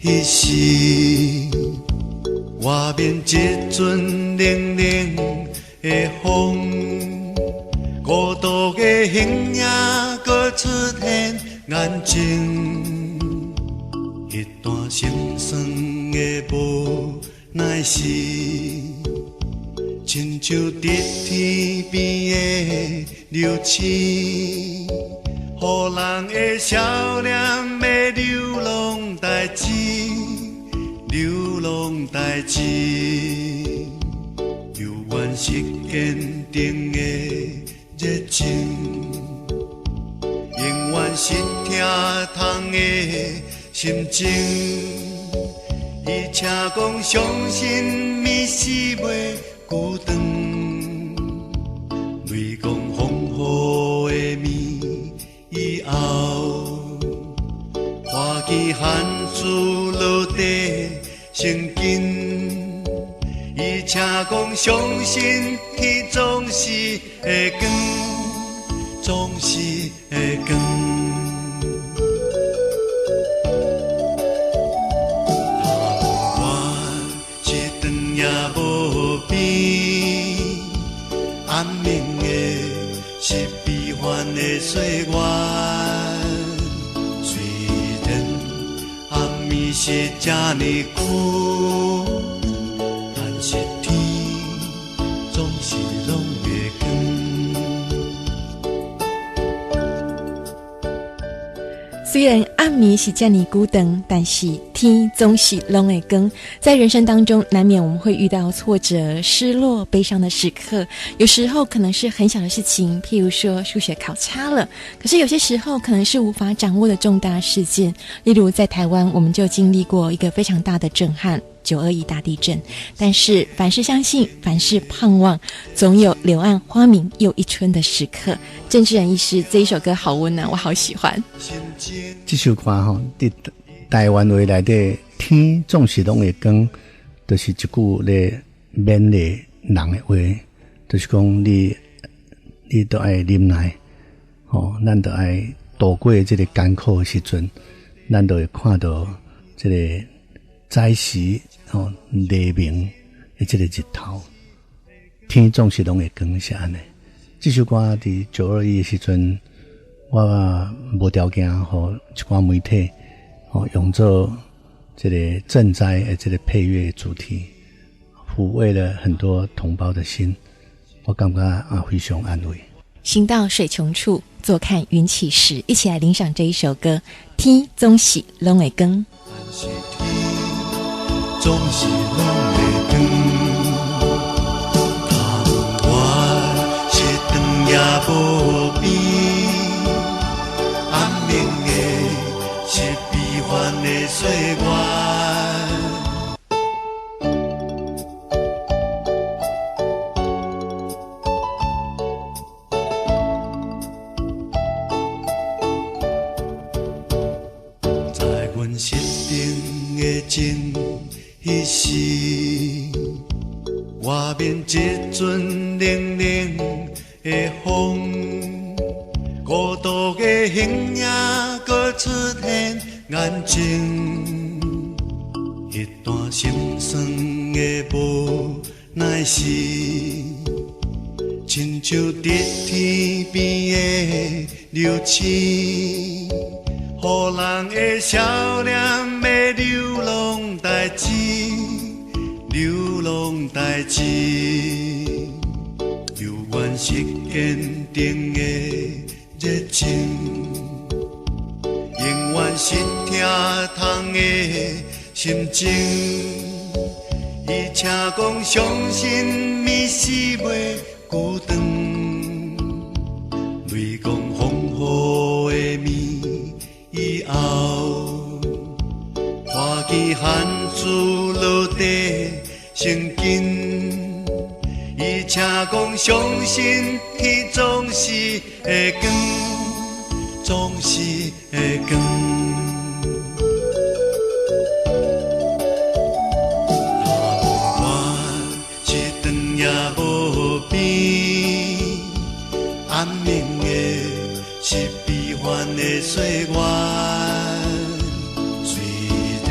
彼时，外面一阵冷冷的风，孤独的形影搁出现眼前，一段心酸的无奈是，亲像伫天边的流星，予人的少年的流浪代志，流浪代志，犹原是坚定的热情，永远是疼痛的心情。伊请讲相信咪是袂孤单，雷公风雨的暝以后，花期汗珠落地成根。伊请讲相信天总是会光，总是会光。暗暝的是悲欢的岁月，虽然暗暝是这呢苦，但是天总是拢会光。虽然暗暝是这么孤单，但是天总是拢会光。在人生当中，难免我们会遇到挫折、失落、悲伤的时刻。有时候可能是很小的事情，譬如说数学考差了，可是有些时候可能是无法掌握的重大事件。例如在台湾，我们就经历过一个非常大的震撼，921大地震。但是凡事相信，凡事盼望，总有柳暗花明又一春的时刻。郑志仁医师这一首歌好温暖，我好喜欢。这首歌在台湾话内底，天总是拢会光，就是一句咧勉励人的话，就是讲你都爱忍耐，咱都爱度过这个艰苦的时阵，咱都会看到这个早时黎明的这个日头，天总是拢会光是安尼。这首歌伫921的时阵，我无条件互一寡媒体用作这个赈灾的这个配乐主题，抚慰了很多同胞的心，我感觉非常安慰。行到水穷处，坐看云起时，一起来领赏这一首歌。天总是拢会光，但是天总是拢会光，窗外是长夜无边，暗暝的是悲欢的岁月。彼时，外面一阵冷冷的风，孤独的形影搁出现眼前，一段心酸的无奈是，亲像伫天边的流星，予人的少年的流浪代志，流浪代志，犹原是坚定的热情，永远是疼痛的心情。伊请讲相信咪是袂孤单，雷公风雨的暝以后，花期汗珠落地成根。伊请讲相信天总是会光，总是会光。暗暝的是悲欢的岁月，虽然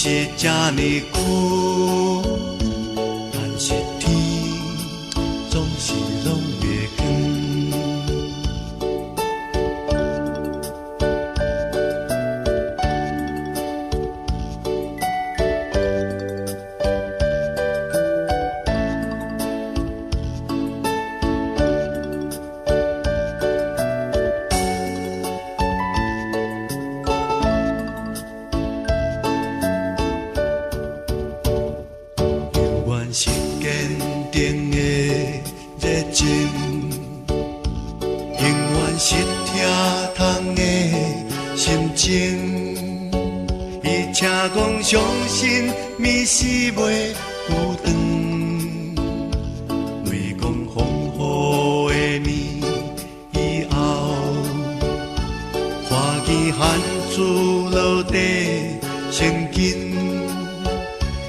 是这呢久，但是天总是拢会光。是坚定的热情，永远是疼痛的心情。伊请讲相信，迷失袂有长。雷公风雨的暝以后，花枝含珠落地成金。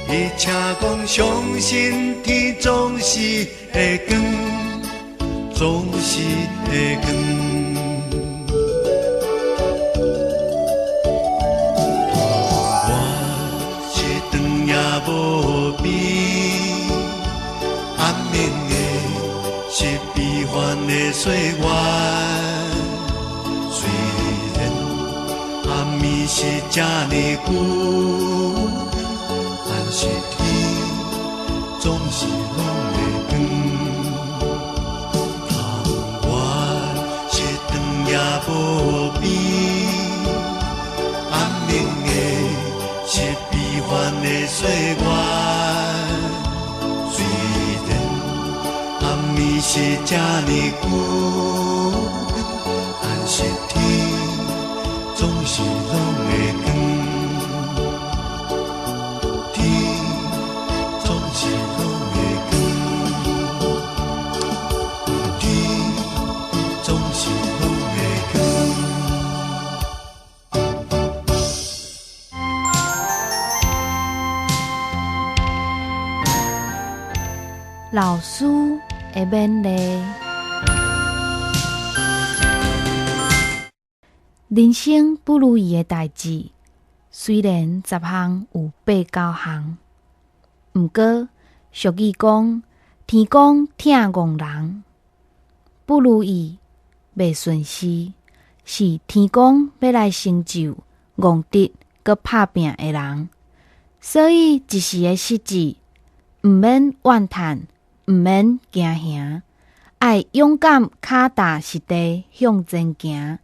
伊请讲相信天总是会光，总是会光。我是长夜无边，暗暝的是悲欢的岁月。虽然暗暝是这呢久，但是天总是拢会光。窗外是长夜无边，暗暝的是悲欢的岁月。虽然暗暝是这呢久，但是天总是拢会光。老师的勉励，人生不如意的代志，虽然10项有8、9项，毋过俗语讲，天公疼憨人，不如意、袂顺时，是天公要来成就憨直佮拍拼的人。所以一时的失志，毋免怨叹。毋免惊吓，爱勇敢脚踏实地向前行。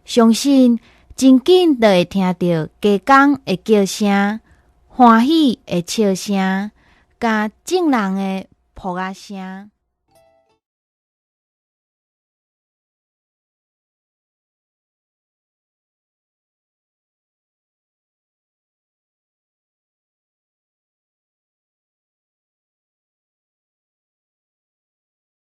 相信真紧就会听到家公的叫声、欢喜的笑声，甲众人的扑啊声。